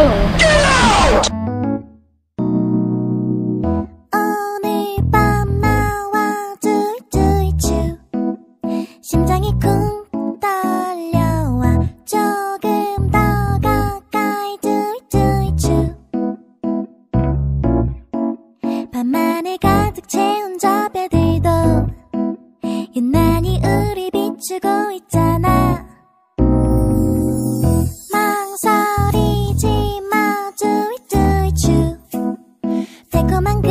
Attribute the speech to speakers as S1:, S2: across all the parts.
S1: Halo.
S2: 심장이 쿵 떨려와 조금 더 가까이 두이두이추 밤하늘 가득 채운 저 별들도 유난히 우리 비추고 있잖아 망설이지 마 두이두이추 달콤한 그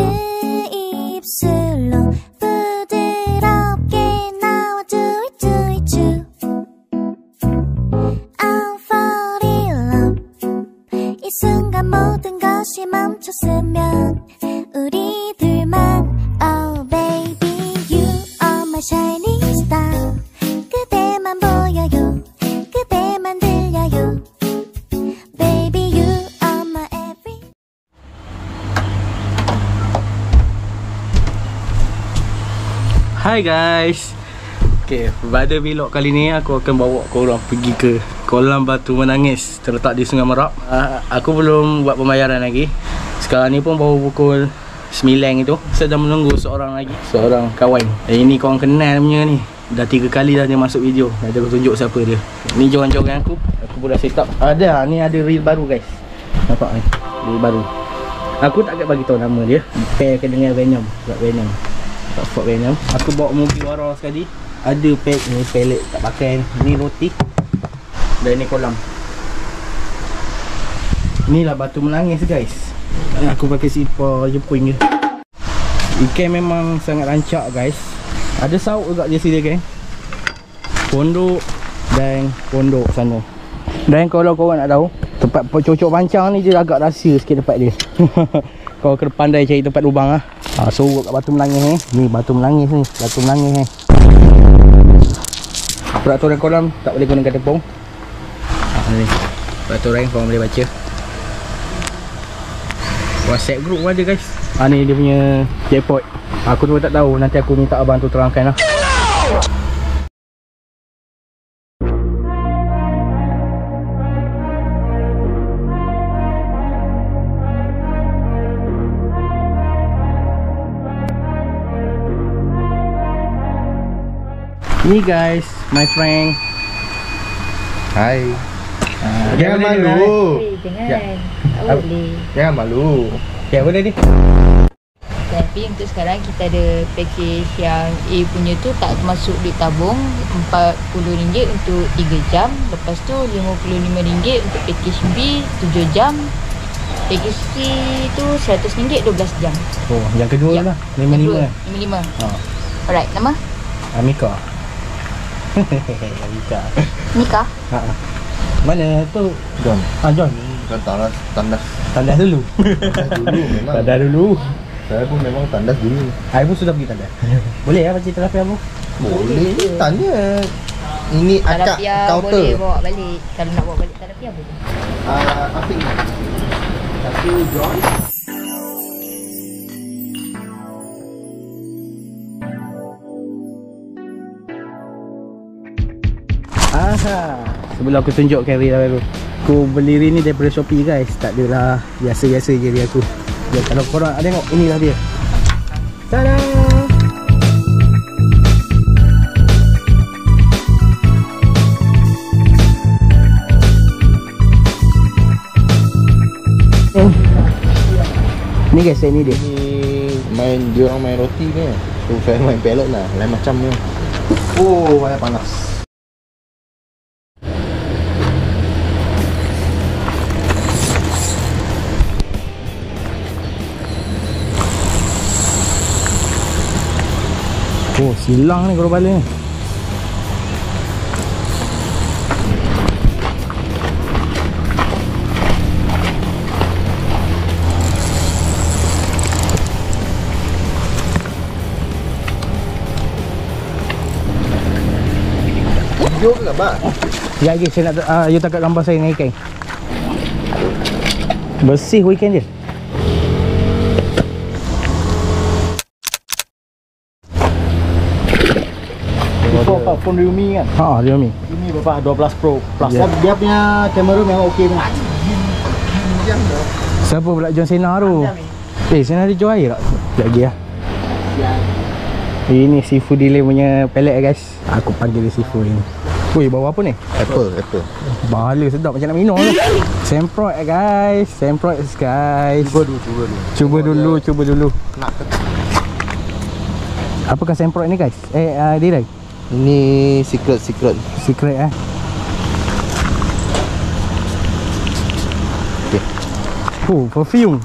S2: 입술로 부드럽게 나와 두이두이추 I'm fall in love 이 순간 모든 것이 멈췄으면 우리들만 Oh baby you are my shining star 그대만 보여요 그대만 들려요 Baby you are my every
S3: Hai guys. Okay, pada vlog kali ni aku akan bawa korang pergi ke kolam batu menangis terletak di Sungai Merak. Aku belum buat pembayaran lagi. Sekarang ni pun baru pukul 9 itu. Sedang menunggu seorang kawan. Ini korang kenal punya ni. Dah 3 kali dah dia masuk video. Dah aku tunjuk siapa dia. Ni joran-joran aku. Aku pun dah set up. Ni ada reel baru guys. Nampak ni? Reel baru. Aku tak akan bagi tahu nama dia. Pairkan dengan Venom. Buat Venom. Fort Venom. Aku bawa mobil wara sekali. Ada pack ni, pellet tak pakai. Ni roti. Dan ni kolam. Inilah batu menangis guys. Aku pakai sipar jepun je. Ikan memang sangat rancak guys. Ada sauk juga dia sediakan. Pondok dan pondok sana. Dan kalau korang nak tahu, tempat cocok pancang ni dia agak rahsia sikit tempat dia. Kau kena pandai cari tempat lubang lah. Sorok kat batu menangis ni. Ni batu menangis ni. Batu menangis ni. Peraturan kolam tak boleh gunakan tepung. Ni peraturan korang boleh baca. WhatsApp group ada guys. Ni dia punya jackpot. Aku tu tak tahu. Nanti aku minta abang tu terangkan lah. Ni guys, my friend.
S4: Hai. Jangan malu.
S1: Jangan. Tak boleh.
S4: Jangan malu.
S3: Ya, boleh ni.
S1: Tapi untuk sekarang kita ada package yang A punya tu tak termasuk duit tabung, RM40 untuk 3 jam. Lepas tu RM55 untuk package B 7 jam. Package C tu RM100 12 jam.
S3: Oh, yang kedua
S1: Ya,
S3: lah. 55 kan?
S1: 55.
S3: Ha.
S1: Alright, nama?
S3: Amika. Amika.
S1: Nikah?
S3: Ha. Mana tu?
S4: John.
S3: John.
S4: Kan tandas
S3: Tandas dulu.
S4: dulu memang.
S3: Tandas dulu.
S4: Saya pun memang tandas dulu.
S3: I pun sudah pergi tandas. Boleh ya pakcik terapi aku?
S4: Boleh. Tanya. Ini akak
S1: Talapia
S4: counter.
S1: boleh bawa balik. Kalau nak bawa balik talapia boleh.
S4: Afiq. Satu John.
S3: Sebelum aku tunjuk carrier baru, aku beli reel ni daripada Shopee guys. Tak adalah biasa-biasa je reel aku. Ya, kalau korang ada tengok, inilah dia. Tada! Ni guys, ini dia.
S4: Dia orang main roti ni. So saya main pellet lah. Lain macam ni. Oh, banyak panas.
S3: Oh, silang ni kalau balik ni.
S4: Video ke gambar?
S3: Ya, lagi saya nak you tangkap gambar saya dengan ikan. Bersih ikan je.
S4: Phone Realme kan?
S3: Ha, Realme.
S4: Ini berapa 12 Pro Plus.
S3: Yeah.
S4: Dia punya kamera memang okey punya. panjang dah.
S3: Siapa pula John Cena tu? Cena dia jual air tak? Sekejap lagi lah. Ini seafood delay punya pellet guys. Aku panggil dia seafood ni. Woi, bawa apa ni?
S4: Apple.
S3: Bala sedap macam nak minum tu. Semprot guys. Semprot guys. Cuba dulu.
S4: Nak ke?
S3: Apakah semprot ni guys? Dilai.
S4: Ini secret.
S3: Secret
S4: Okay.
S3: Oh, perfume.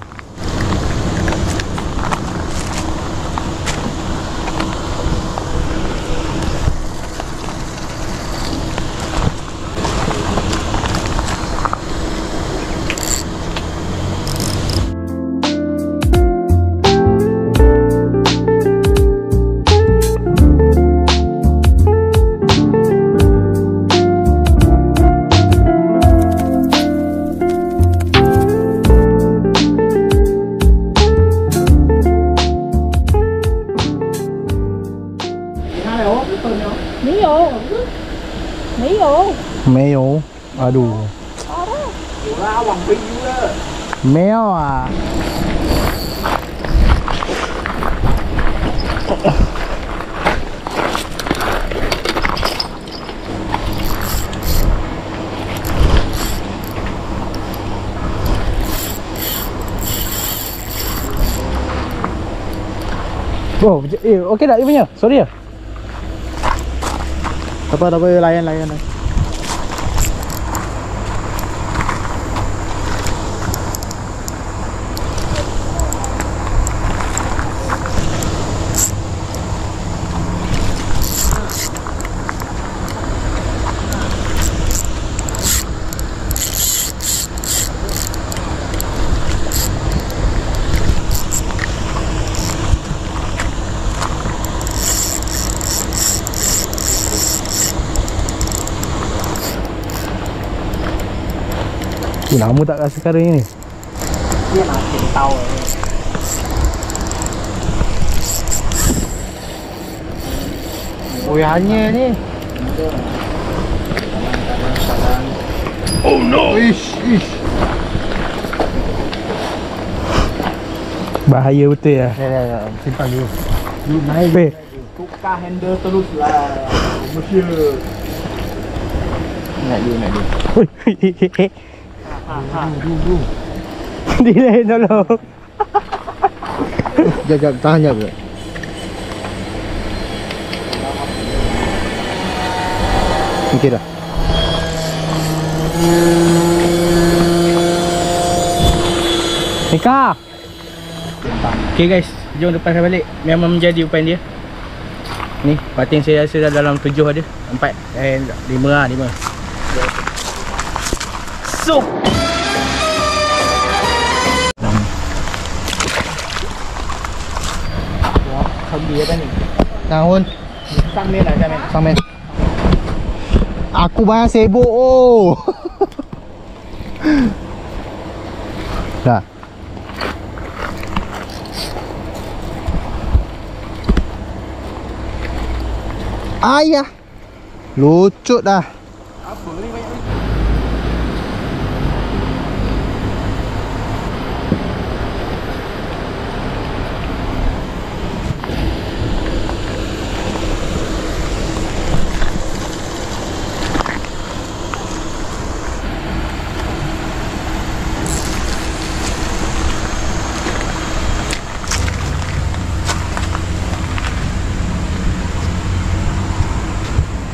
S3: Mayo. Aduh. Mayo ah. Oh, okey tak dia punya? Sorry ya.
S4: Tak apa, layan.
S3: Lama tak rasa sekarang ni.
S5: Dia nak kita tahu.
S4: Goyahnya ni. Oh no. Ish.
S3: Bahaya betul ya.
S4: Simpan dulu.
S5: You naik.
S3: Weh.
S5: Tukar handle terus lah. Monsieur.
S4: Nak dia.
S3: Oi. Dia tolong.
S4: Jap, tahan jap. Okey dah.
S3: Nika. Okay guys, jom lepaskan balik. Memang menjadi upan dia. Ni, pating saya rasa dah dalam 7 ada. 4 5 lah, 5. So
S5: Sambil apa ni?
S4: Tahun
S5: Sambil lah Sambil.
S4: Samen. Aku banyak sibuk oh. Dah. Ayah. Lucut dah.
S5: Apa ni banyak ni?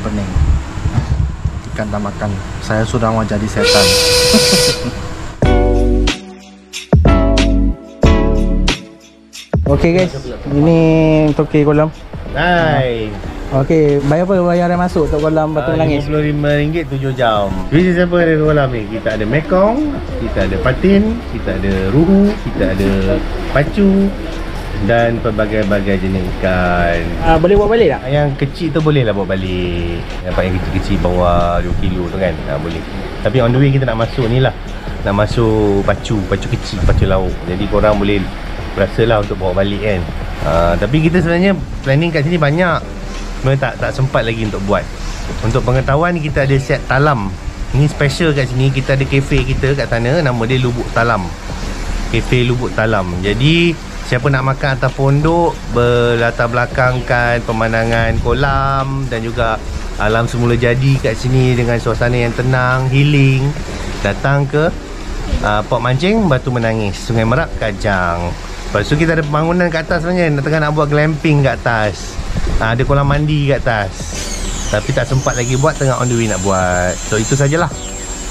S4: Pening. Ikan tak makan. Saya sudah mau jadi setan.
S3: okay guys, ini toke kolam.
S6: Nice.
S3: Okay, bayar apa bayaran masuk untuk kolam Batu Menangis?
S6: RM55 7 jam. Bisnes apa ada kolam ni? Kita ada mekong, kita ada patin, kita ada ruhu, kita ada pacu dan pelbagai-bagai jenis ikan.
S3: Boleh bawa balik tak?
S6: Yang kecil tu boleh lah bawa balik. Yang kecil-kecil bawah 2 kilo tu kan, boleh. Tapi on the way kita nak masuk ni lah, nak masuk pacu kecil, pacu laut. Jadi korang boleh berasalah untuk bawa balik kan. Tapi kita sebenarnya planning kat sini banyak. Sebenarnya tak sempat lagi untuk buat. Untuk pengetahuan, kita ada set talam Ini special kat sini. Kita ada kafe kita kat sana, nama dia Lubuk Talam. Kafe Lubuk Talam. Jadi siapa nak makan atas pondok, berlatar belakangkan pemandangan kolam dan juga alam semula jadi kat sini dengan suasana yang tenang, healing, datang ke Port Mancing Batu Menangis, Sungai Merak, Kajang. Lepas tu kita ada pembangunan kat atas sebenarnya, tengah nak buat glamping kat atas. Ada kolam mandi kat atas, tapi tak sempat lagi buat, tengah on the way nak buat. So itu sajalah.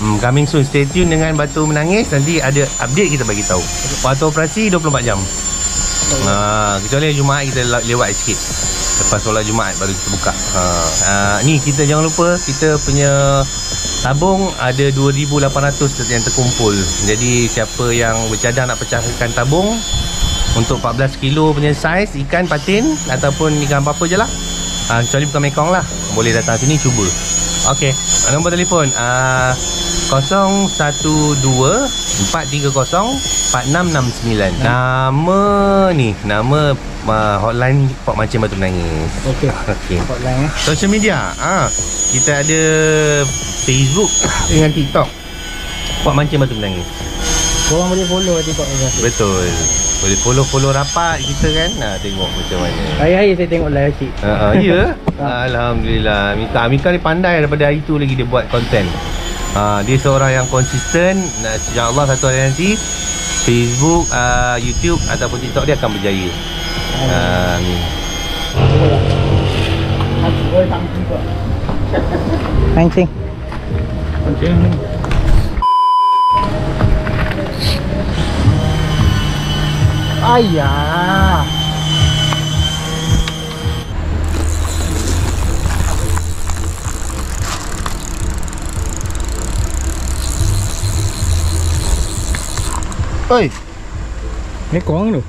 S6: Coming soon, stay tune dengan Batu Menangis. Nanti ada update kita bagi tahu. Waktu operasi 24 jam. Kecuali Jumaat kita lewat sikit. Lepas solat Jumaat baru kita buka. Ni kita jangan lupa, kita punya tabung ada 2,800 yang terkumpul. Jadi siapa yang bercadang nak pecahkan tabung untuk 14 kilo punya saiz ikan patin ataupun ikan apa-apa je lah, kecuali bukan mekong lah, boleh datang sini cuba. Okey, nombor telefon 012-430-4669. Nama hotline Port Mancing Batu Menangis.
S3: Okey.
S6: Hotline social media, kita ada Facebook dengan TikTok Port Mancing Batu Menangis.
S3: Korang boleh follow TikTok ni.
S6: Betul. Boleh follow rapat kita kan. Tengok macam mana.
S3: Hari-hari saya tengok live cik.
S6: Ya. Alhamdulillah. Mika ni pandai, daripada hari tu lagi dia buat konten. Dia seorang yang konsisten. InsyaAllah satu hari nanti Facebook, YouTube ataupun TikTok dia akan berjaya. Amin.
S3: Mancing. Ayah.
S4: Oi,
S3: Ni korang tu.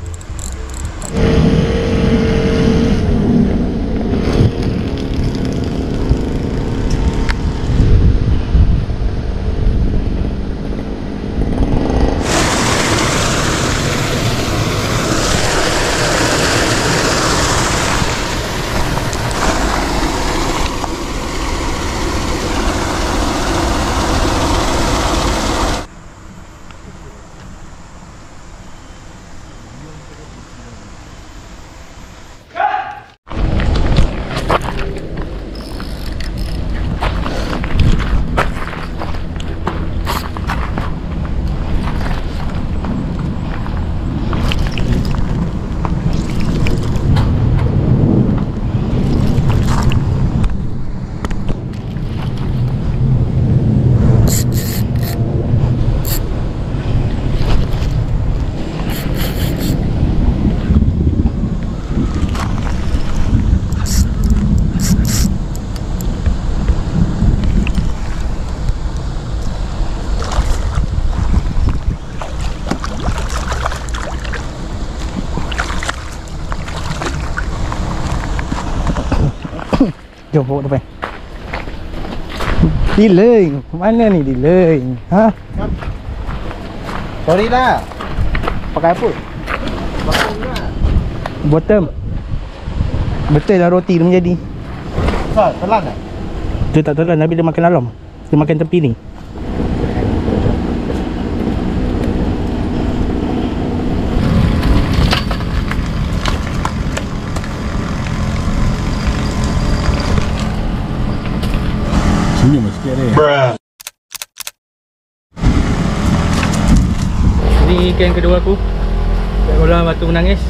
S3: Jom bawa depan. Diling. Mana ni diling?
S4: sorry lah.
S3: Pakai apa? Bottom. Betul lah roti dia menjadi.
S4: Telan tak?
S3: Dia tak telan, tapi dia makan dalam. Dia makan tepi ni.
S5: Senyum sikit dia.
S3: Ini ikan kedua aku kat kolam Batu Menangis.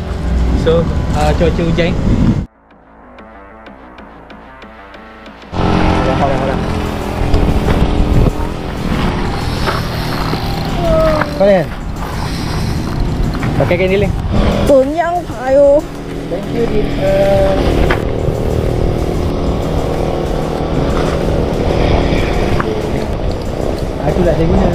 S3: So cuaca hujan. Kalian pakai kain diling.
S7: 怎样拍哦？
S3: Thank you Din. Itulah saya guna.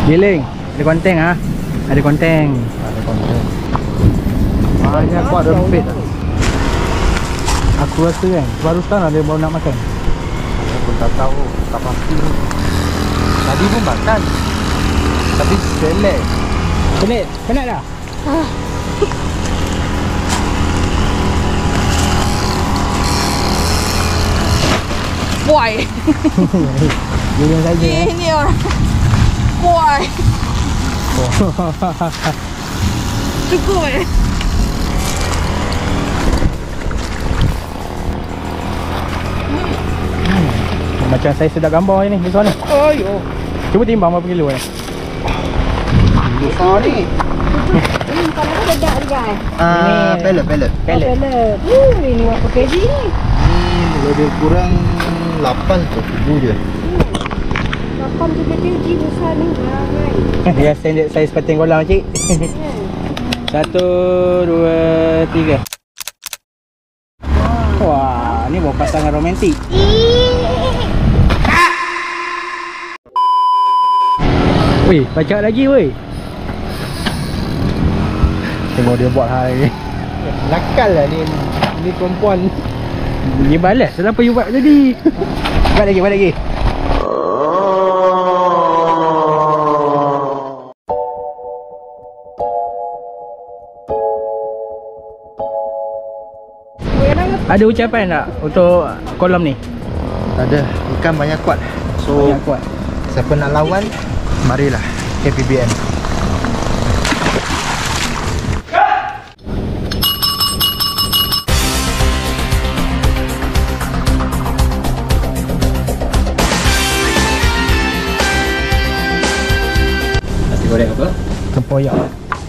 S3: Diling, ada konteng ah. Ada konteng. Banyak kuat rempit. Aku rasa kan baru sekarang dia baru nak makan.
S4: Aku pun tak tahu, tak pasti. Tadi pun makan.
S3: Tapi selek. Penat dah?
S7: Puai.
S3: Dia saja.
S7: Ini orang. Puai. Cukup
S3: Macam saya sedap gambar ni. Besar ni.
S7: Ayo.
S3: Cuba timbang berapa kilo ni.
S4: Besar ni.
S7: Ini kalau ada bedak ni guys.
S4: Pellet.
S7: Pellet. Ini berapa kg ni?
S4: Ni lebih kurang 8 ke 7 je.
S7: 8 kg besar ni. Ramai.
S3: Dia standard saiz pating kolam cik. 1, 2, 3. Wah, ni bawa pasangan romantik. Weh, baca lagi weh. Tengok dia buat hal ni. Nakal lah ni perempuan. Dia balas kenapa you buat tadi. Buat lagi. Ada ucapan tak untuk kolam ni?
S4: Ada ikan banyak kuat. So
S3: Banyak kuat.
S4: siapa nak lawan, marilah KPBM.
S3: Nasi goreng apa?
S8: Tempoyak.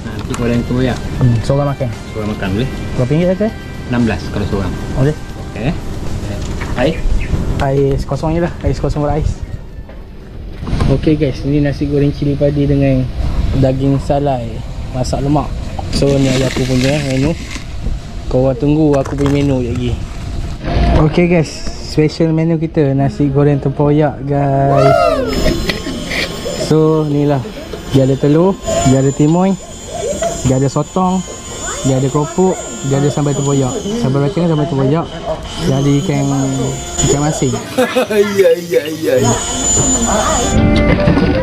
S3: Nasi goreng tempoyak.
S8: Seorang makan.
S3: Seorang makan boleh?
S8: Berapa ringgit saja?
S3: 16 kalau seorang.
S8: Boleh.
S3: Okey. Air?
S8: Ais kosong je lah. Ais kosong berais. Okey guys, ni nasi goreng cili padi dengan daging salai masak lemak. So ni ada aku punya menu. Korang tunggu aku punya menu lagi. Okey guys, special menu kita nasi goreng tempoyak guys. So ni lah. Dia ada telur, dia ada timoy, dia ada sotong, dia ada keropok, dia ada sambal tempoyak. Sambal bacang sambal tempoyak. Dia ada ikan masin. Ya.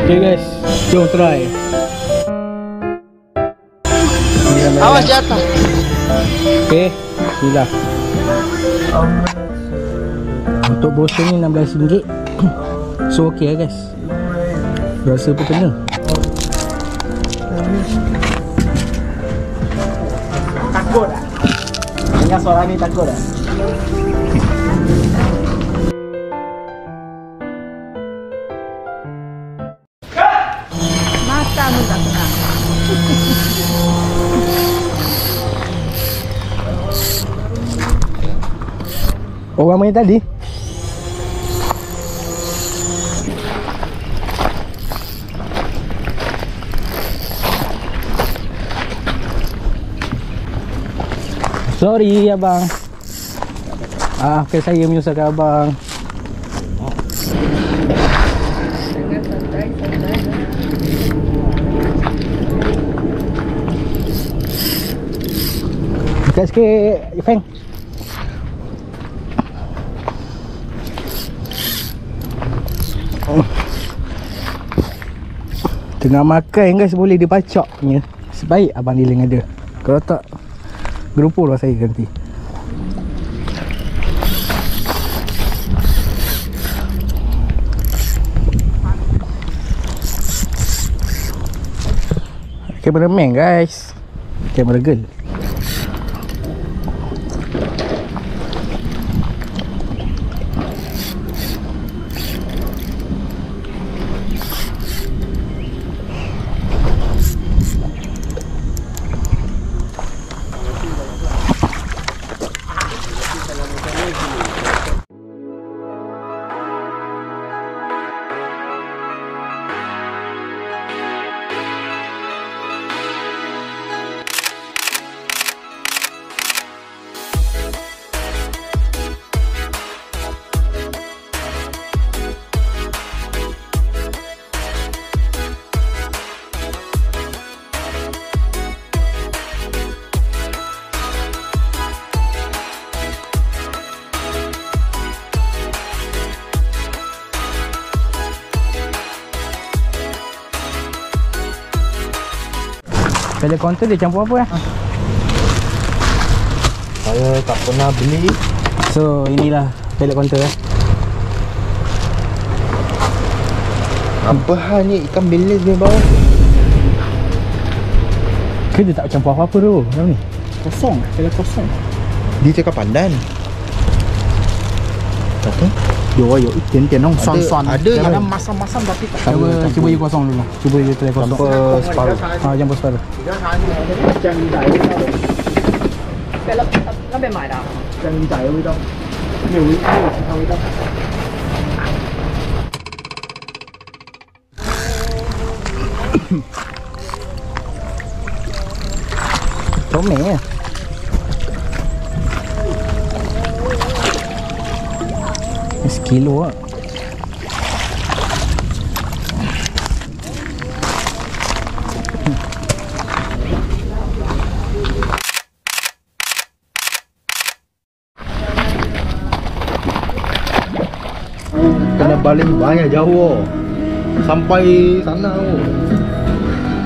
S8: Okay guys, jom try.
S4: Awas jatuh.
S8: Okay, inilah. Untuk botol ni RM16. So okay lah guys. Rasa pun kena.
S3: Takut tak? Dengar suara ni takut tak?
S7: Mata pun tak kena.
S8: Orang main tadi. Sorry abang. Saya menyusahkan abang. Dekat sikit, Feng. Tengah makan guys, boleh dipacak punya. Sebaik abang Diling ada. Kalau tak, gerupur lah saya nanti. Cameraman guys. Camera girl. Pellet counter dia campur apa
S4: Saya tak pernah beli.
S8: So inilah pellet counter
S4: Apa hal ni ikan bilis ni bau?
S8: Ke dia tak campur apa-apa tu dalam ni? Kosong, pellet kosong.
S4: Dia cakap pandan. Apa?
S5: Yo, 一点点那种酸酸的，
S4: ada yang
S5: 那masam masam tapi tak
S8: Cuba je kosong dulu. Cuba je pellet kosong.
S4: Campur separuh.
S8: Campur separuh.
S7: 那边买的啊？
S5: 香鱼仔的味道，没有其他味道。
S8: Comel 1 kilo
S4: Kena baling banyak jauh. Sampai sana.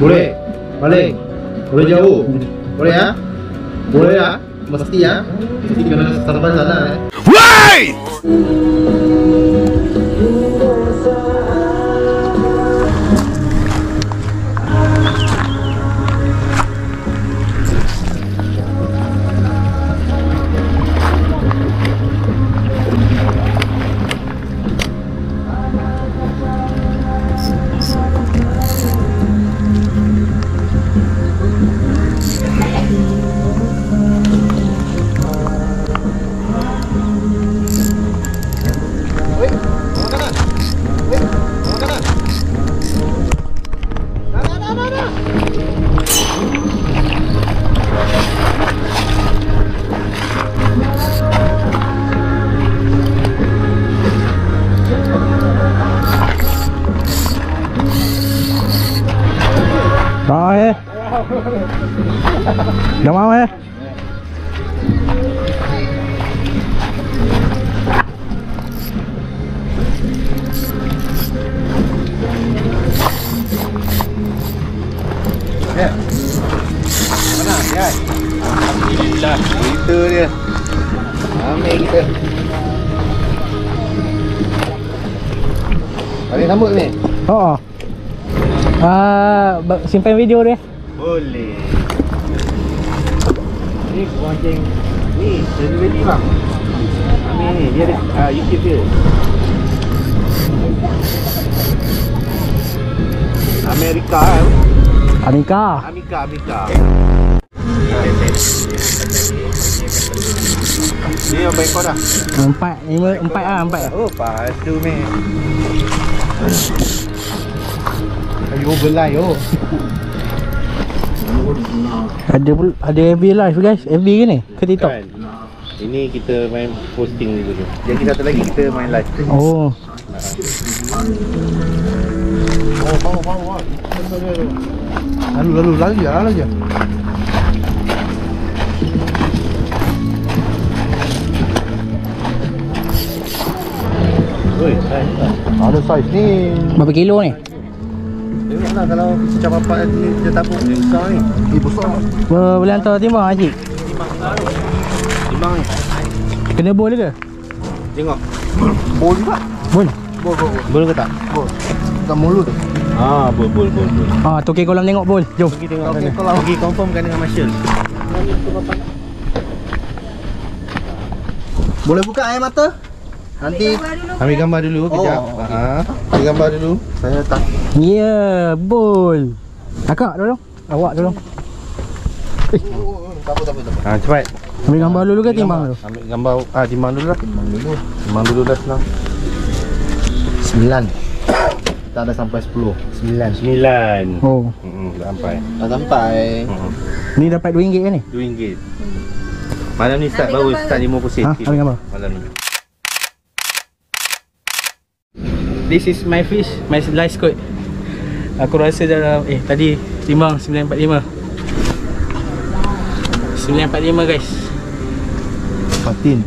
S4: Boleh? Baling. Boleh jauh. Boleh ya? Boleh ya? Mesti ya? Mesti kena sampai sana ya.
S8: Rồi Đừng mau ha.
S4: Ya. Mana ya? Alhamdulillah kita dia. Ambil kita. Ada sambut ni?
S8: Oh. Simpan video dia.
S4: Boleh. Ni kucing. Ni jadi bang. Ambil ni dia ada YouTube dia. Amerika. Ni yang baik kau dah.
S8: 4
S4: Oh, pastu ni. Ayo belai yo.
S8: Ada FB live guys. FB ke ni? Ke TikTok?
S6: Kan. Ini kita main posting dulu.
S4: Jadi satu lagi kita main live.
S8: Oh.
S4: Bawa. Lalu je.
S6: Oi, saiz.
S4: Ada saiz ni.
S8: Berapa kilo ni?
S4: Tengoklah kalau macam apa ni dia tabung ni besar ni. Besar.
S8: Boleh hantar timbang Haji?
S6: Timbang ni.
S8: Kena bol ke?
S6: Tengok.
S4: Bol juga.
S8: Bol.
S6: Boleh ke tak?
S4: Bol. Tak mulut.
S6: Bol.
S8: Toki kolam tengok bol. Jom.
S6: Pergi tengok sana. Pergi confirmkan dengan Marshall.
S4: Boleh buka air mata? Nanti ambil gambar dulu kejap. Ambil gambar dulu. Saya tak.
S8: Ya, bol. Akak tolong. Awak tolong.
S4: Tak apa.
S6: Cepat.
S8: Ambil gambar dulu ke timbang dulu?
S6: Ambil gambar timbang dulu lah. Timbang dulu dah senang.
S4: 9. Tak ada sampai 10. 9.
S8: Oh.
S6: Dah sampai.
S4: Tak sampai.
S8: Ni dapat RM2 ke ni?
S6: RM2. Malam ni start baru start 50 sen.
S8: Ambil gambar.
S6: Malam ni.
S8: This is my fish, my live squid. Aku rasa dalam tadi timbang 945. 945 guys.
S4: Patin.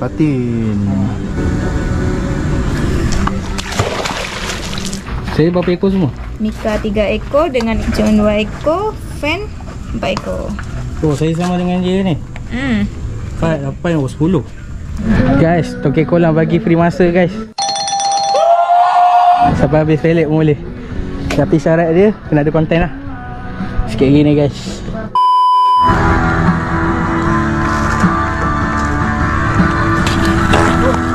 S8: Saya berapa ekor semua?
S1: Mika 3 ekor dengan Ichon 2 ekor, Fan 4 ekor.
S8: Oh, saya sama dengan dia ni. 4, 8, 10. Guys, Tokek Kolam bagi free masa guys. Sampai habis toilet pun boleh. Tapi syarat dia kena ada konten lah. Sikit lagi ni guys.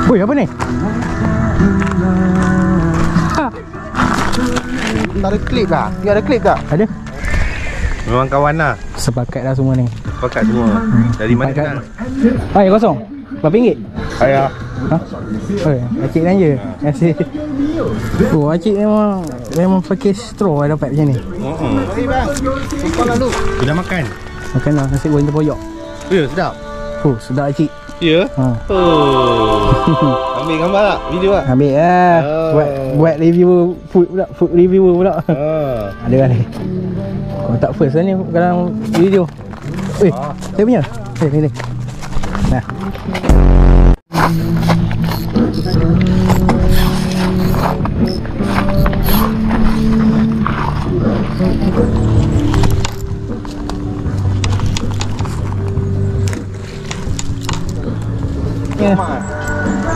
S8: Boy, apa ni?
S4: Tak ada klip lah. Dia ada klip tak?
S8: Ada?
S6: Memang kawan lah.
S8: Sepakat dah semua ni.
S6: Pakat semua. Dari mana kenal?
S8: Hai, kosong. Berapa ringgit?
S6: Ayah.
S8: Ha? Oh, acik belanja. Terima kasih. Oh, acik memang pakai straw dapat macam ni.
S4: Mari bang. Tumpang lalu.
S6: Sudah makan?
S8: Makan lah nasi goreng terpoyok.
S6: Ya, sedap.
S8: Oh, sedap acik.
S6: Ya?
S8: Ha.
S6: Oh. Ambil gambar tak? Video tak?
S8: Ambil lah. Buat review food pula. Food reviewer pula. Ada kan ni. Kalau tak first lah ni dalam video. Weh, saya punya. Ni. Nah.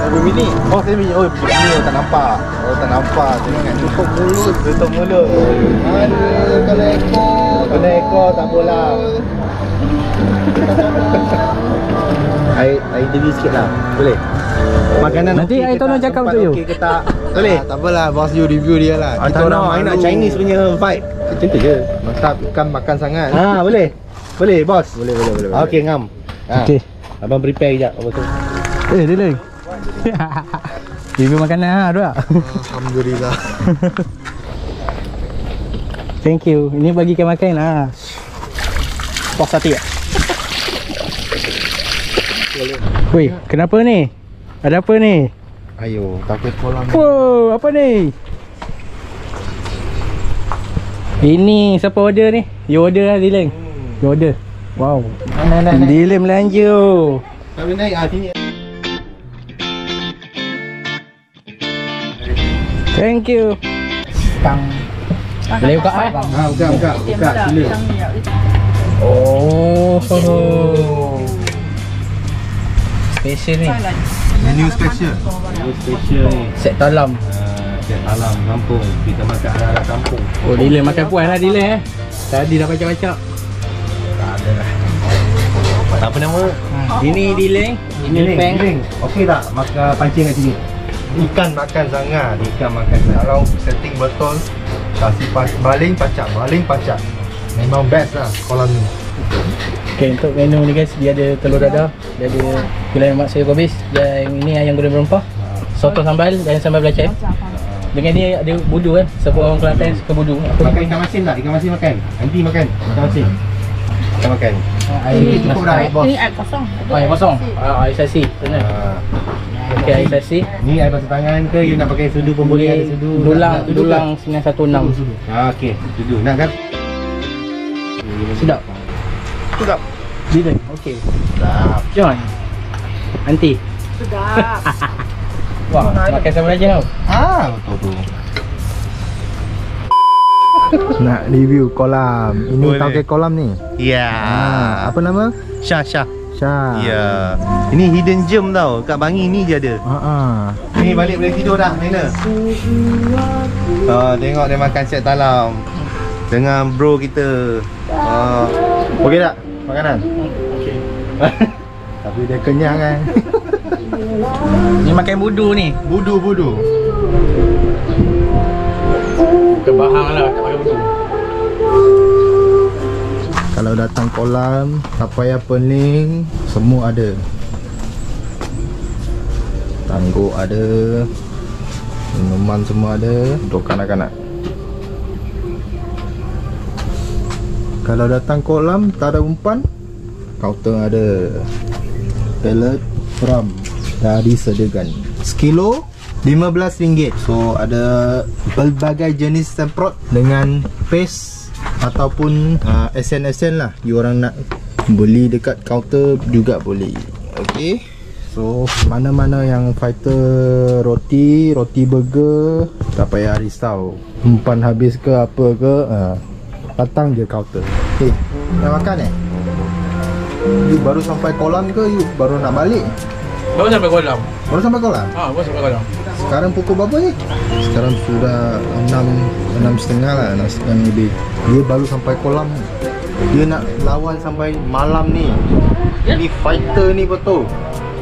S4: Ada mini. Oh, saya mini. Oh, mini tak nampak. Oh, tak nampak. Jangan tutup mulut. Tutup mulut. Aduh, kalau ekor tak bola. Air interview sikit lah. Boleh? Makanan
S8: Nanti
S4: okey
S8: I
S4: ke
S8: tolong
S4: tak?
S8: cakap
S4: Tempat
S8: untuk you.
S4: okey ke tak? Boleh? Tak apalah, bos you review dia lah.
S6: Tak nak, I nak Chinese punya vibe. Macam tu je.
S4: Mantap, ikan makan sangat.
S6: Boleh? Boleh, bos?
S4: Boleh.
S6: Okey, ngam.
S8: Okey.
S6: Abang prepare sekejap. Abang tu.
S8: Dia lagi. Review makanan lah, ada tak?
S4: Alhamdulillah.
S8: Thank you. Ini bagikan makan lah. Puas hati tak? Weh, kenapa ni? Ada apa ni?
S4: Ayo, takut kolam.
S8: Wow, apa ni? Ini siapa order ni? You order lah Dylan. You order. Wow.
S4: Naik.
S8: Dylan belanja.
S4: Tak boleh naik sini.
S8: Thank you. Boleh buka eh?
S4: Buka. Sila.
S8: Oh. Special ni.
S4: Menu special.
S6: Special ni.
S8: Set talam.
S6: Set alam kampung. Kita makan ala-ala kampung.
S8: Oh, Dylan makan puas lah Dylan eh. Tadi dah bacak-bacak.
S6: Tak ada lah. Apa nama?
S8: Ini Dylan. Ini Peng.
S6: Okey tak? Makan pancing kat sini.
S4: Ikan makan sangat.
S6: Ikan makan sangat.
S4: Kalau setting betul, kasih baling pacak. Memang best lah kolam ni.
S8: Okay, untuk menu ni guys, dia ada telur dadah, dia ada gulai lemak sayur kobis, dan ini ayam goreng berempah, soto sambal dan sambal belacan. Dengan ni ada budu kan, siapa orang Kelantan suka budu.
S6: Makan ikan masin tak? Ikan masin makan? Nanti makan ikan masin. Kita makan.
S8: Air
S4: Cukup dah bos.
S7: Ini air kosong.
S8: air kosong. Air sasi. Benar. Okey, air sasi.
S6: Ni air basuh tangan ke? You nak pakai sudu pun boleh, ada sudu.
S8: Dulang 916.
S6: Okey, sudu. Nak kan?
S8: Sedap.
S6: Sedap.
S8: Dylan. Okey. Sedap. John. Aunty.
S7: Sedap.
S8: Wah, makan sama aja tau.
S6: Betul tu.
S4: Nak review kolam. Ini
S6: Boleh.
S4: tangkai kolam ni.
S6: Ya.
S4: Apa nama?
S6: Syah.
S4: Syah.
S6: Ya. Ini hidden gem tau. Kat Bangi ni je ada. Ni balik boleh tidur dah, Nina. Tengok dia makan set talam dengan bro kita.
S4: Okey tak? Makanan? Okey. Tapi dia kenyang kan.
S8: Ni makan budu ni.
S4: Budu.
S8: Bukan bahang lah, tak pakai budu.
S4: Kalau datang kolam, tak payah pening, semua ada. Tangguk ada, minuman semua ada untuk kanak-kanak. Kalau datang kolam, tak ada umpan, kaunter ada. Pellet, ram dah disediakan. Sekilo RM15. So ada pelbagai jenis semprot dengan paste ataupun esen-esen lah. You orang nak beli dekat kaunter juga boleh. Okay. So mana-mana yang fighter roti burger, tak payah risau umpan habis ke apa ke, datang je kaunter. Okay. Dah makan You baru sampai kolam ke you baru nak balik?
S8: Baru sampai kolam.
S4: Baru sampai kolam?
S8: Baru sampai kolam.
S4: Sekarang pukul berapa ni? Sekarang sudah 6.30 lah, 6.30 lebih. Dia baru sampai kolam. Dia nak lawan sampai malam ni. Ini fighter ni betul.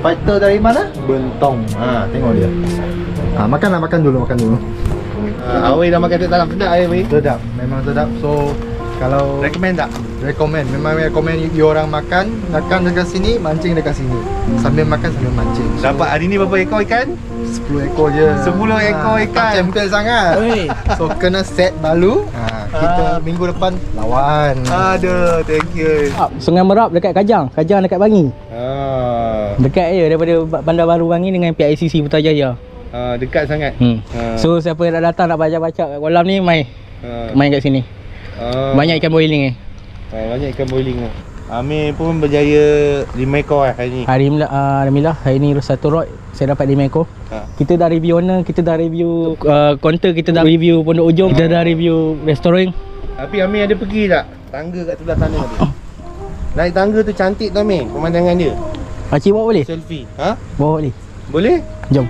S4: Fighter dari mana? Bentong. Tengok dia. Makan dulu.
S6: Awak dah makan tak sedap Awak?
S4: Sedap, memang sedap. So kalau
S6: Recommend tak?
S4: Recommend, memang recommend you orang makan dekat sini, mancing dekat sini. Sambil makan sambil mancing. So,
S6: Dapat hari ni berapa ekor ikan?
S4: 10 ekor je.
S6: 10 ekor ikan.
S4: Tak champion sangat. So kena set balu. Kita minggu depan lawan.
S6: Aduh, thank you.
S8: Sungai Merap dekat Kajang. Kajang dekat Bangi. Dekat je daripada Bandar Baru Bangi dengan PICC Putrajaya.
S6: Dekat sangat.
S8: So siapa yang nak datang nak baca-baca kat kolam ni main kat sini. Banyak ikan boiling
S6: banyak ikan boiling. Amir pun berjaya 5 ekor hari ni.
S8: Alhamdulillah hari ni satu rod saya dapat 5 ekor. Kita dah review owner, kita dah review counter, kita dah review Pondok Ujung, kita dah review restoran.
S6: Tapi Amir ada pergi tak? Tangga kat sebelah sana tu. Naik tangga tu cantik tu Amir, pemandangan dia.
S8: Pakcik bawa boleh?
S6: Selfie.
S8: Bawa boleh?
S6: Boleh?
S8: Jom.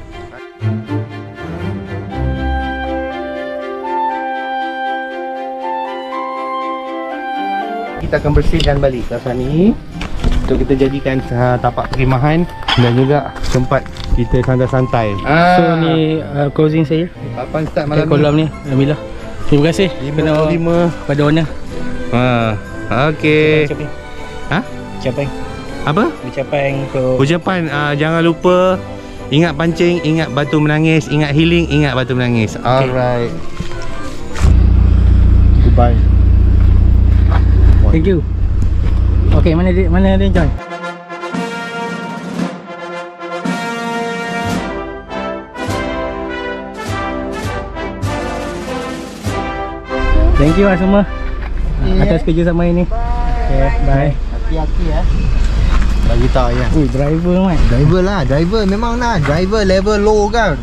S6: Kita akan bersihkan balik kawasan ni untuk kita jadikan tapak perkhemahan dan juga tempat kita santai-santai.
S8: So ni closing saya.
S6: Kapan start malam
S8: kolam ni? Alhamdulillah. Terima kasih
S6: 5
S8: pada owner.
S6: Okey.
S8: Ucapan.
S6: Apa?
S8: Ucapan
S6: Ucapan jangan lupa ingat pancing, ingat batu menangis, ingat healing, ingat batu menangis. Alright.
S4: Goodbye.
S8: Thank you. Okay, mana dia John? Thank you lah semua atas kerjasama ini. Okay, bye.
S4: Hati-hati Bagi tahu ya.
S8: Driver Mat.
S4: Driver memang lah. Driver level low kan.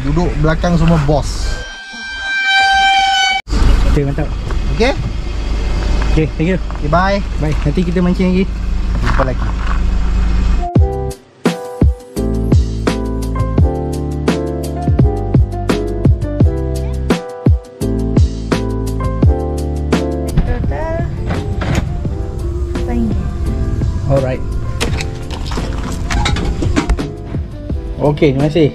S4: Duduk belakang semua bos.
S8: Okay, mantap.
S4: Okay?
S8: Okay, thank you.
S4: Okay, bye.
S8: Bye. Nanti kita mancing lagi.
S4: Jumpa lagi.
S8: Alright. Okay, terima kasih.